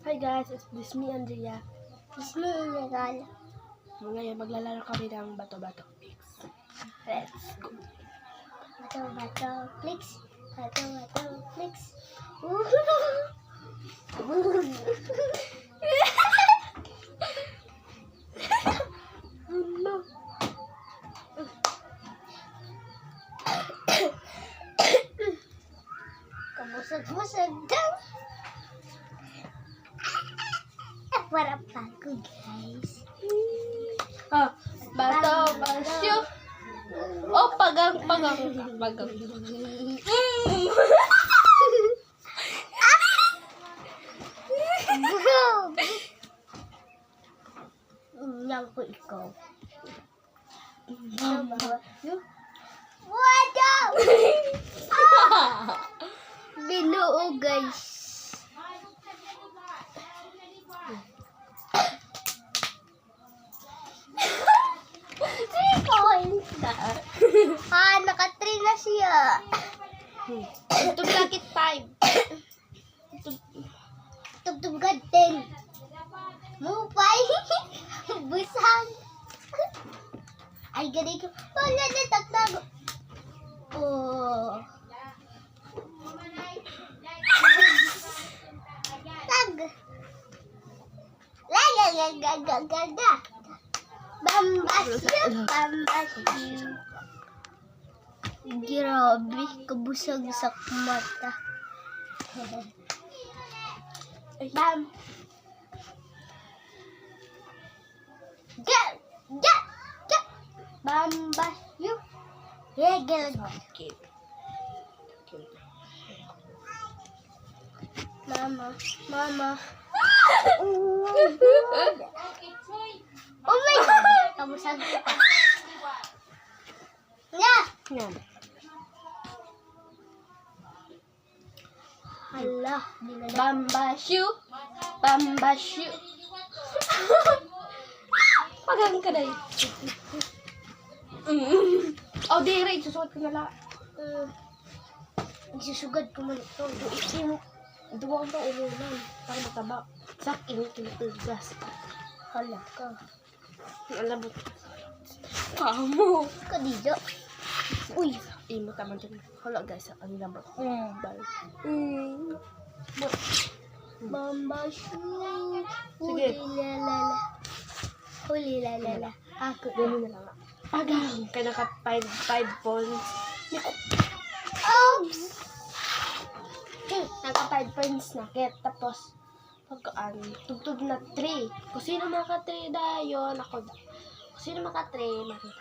Hi guys, it's me Andrea. It's me, Regal. Ngayon maglalaro kami ng bato-bato mix. Let's go. Bato-bato flicks. Bato-bato flicks. Ano? Kabusag-busag daw. Para pagod, guys. Bato-basyo. Oh, pagang. Yang ko ikaw. Waduh! Binuo, guys. Naka-3 na siya. Itong lakit 5. Tugtugad 10. Mupay. Busang. Ay, galing ko. Wala na, tagtago. Oh. Tag. Lagagagagaga. Bambasyo. Grabe, kabusag sa mata. Bam. Get. Bambasyo. Regel. Mama. Oh my God! Kabusag pa. Yeah! Yan. Hala. Bambasyo. Pagang ka dahil. Oh, dire. Isusuot ko na lang. Isusugad ko man ito. Duwa ko sa ulan. Para mataba. Saking tinitugas. Hala ka. Alabot. Kamo. Kadija. Uy. Imo taman dyan. Hala guys. Ang labot. Bye. Bambasyo. Sige. Huli lalala. Ako. Gano'n na lang. Pagang. Kaya naka 5 points. Oops! Naka 5 points na. Kaya tapos tugtog na 3. Kung sino maka 3 dayon, ako da. Kung sino maka 3, makita.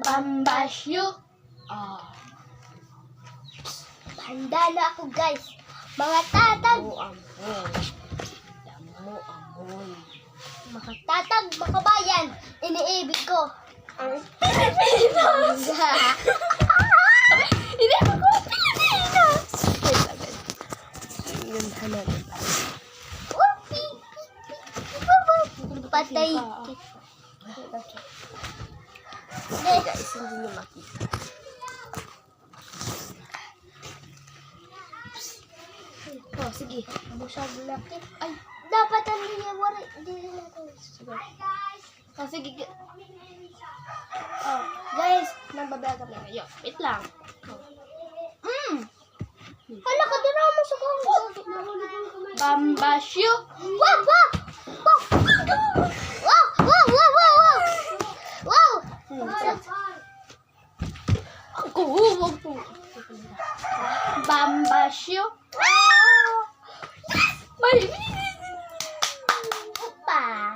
Bambasyo. Handa na ako, guys. Mga tatag. Amoy. Mga tatag, mga bayan. Iniibig ko. Ang Pilipinas! Hindi mo ko Pilipinas! Wait lang, guys. Ganda natin. Patay. Okay guys, hindi nyo makita. Oh, sige. Busag laki. Ay, Dapat ang linyawari. Hindi natin. sige. Oh, sige. Oh, guys, nagbabaga na kayo. Wait lang. Hala ka doon ako sa kong. Bambasyo. Wow! Ako, huwag po. Bambasyo. May Pa.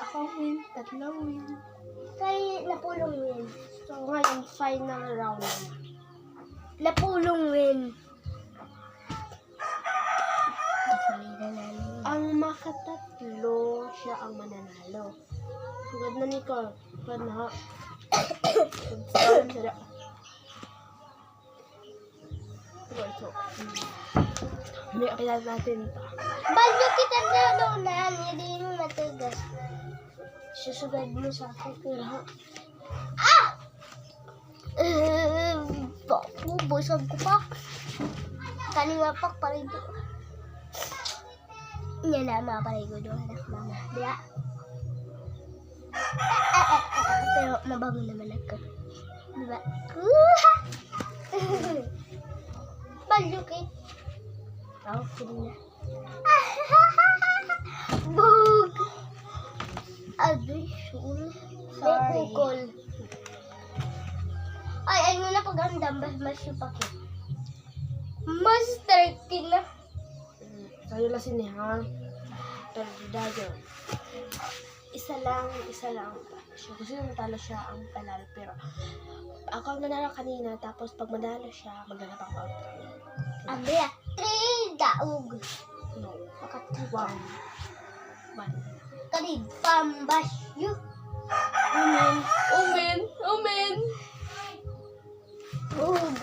ako win. Tatlong win. Kay napulong win. So, ngayon, final round. Napulong win. Ang makatatlo, siya ang mananalo. Sugad na Nicole. Sugad na ha. Sugad. May akilala natin ito. Balyo kita na hindi mo matugas. Susugad mo sa akin. Pero ha. Ah! Baku, busog ko pa. Kanina pa parigo. Nya na maparigo doon anak mama. Diya. Pero mabango naman ako. Diba? Balukit. Oh, sige na. Bug! Adoy, shul. May Sorry. kukol. Ay mo na pagandam. Mas yung pakit. Mas 13 na. Sa'yo lang sinihan. Tardida yun. Isa lang siya. Kung sino natalo siya ang panalo. Pero ako ang nanalo kanina. Tapos pag manalo siya, maghanap ako out. Ambiya. 3 daog. No. Maka-3 One. One. Kalid pambasyo. Umen. Umen. Umen. Bug.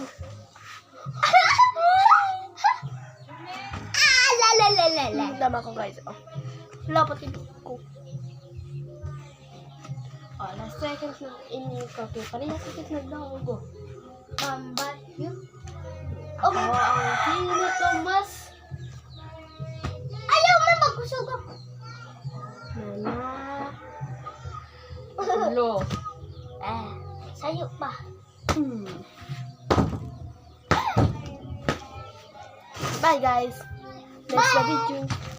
La. Tama ko guys. Oh. Wala pati ko. Oh, last seconds na ini ko. Okay, parehas seconds na daw ko. Pambasyo. Ako ang pinakamas. Ayaw mo magkusog ako. Nana. Lo. Sayo pa. Bye guys. Next na video.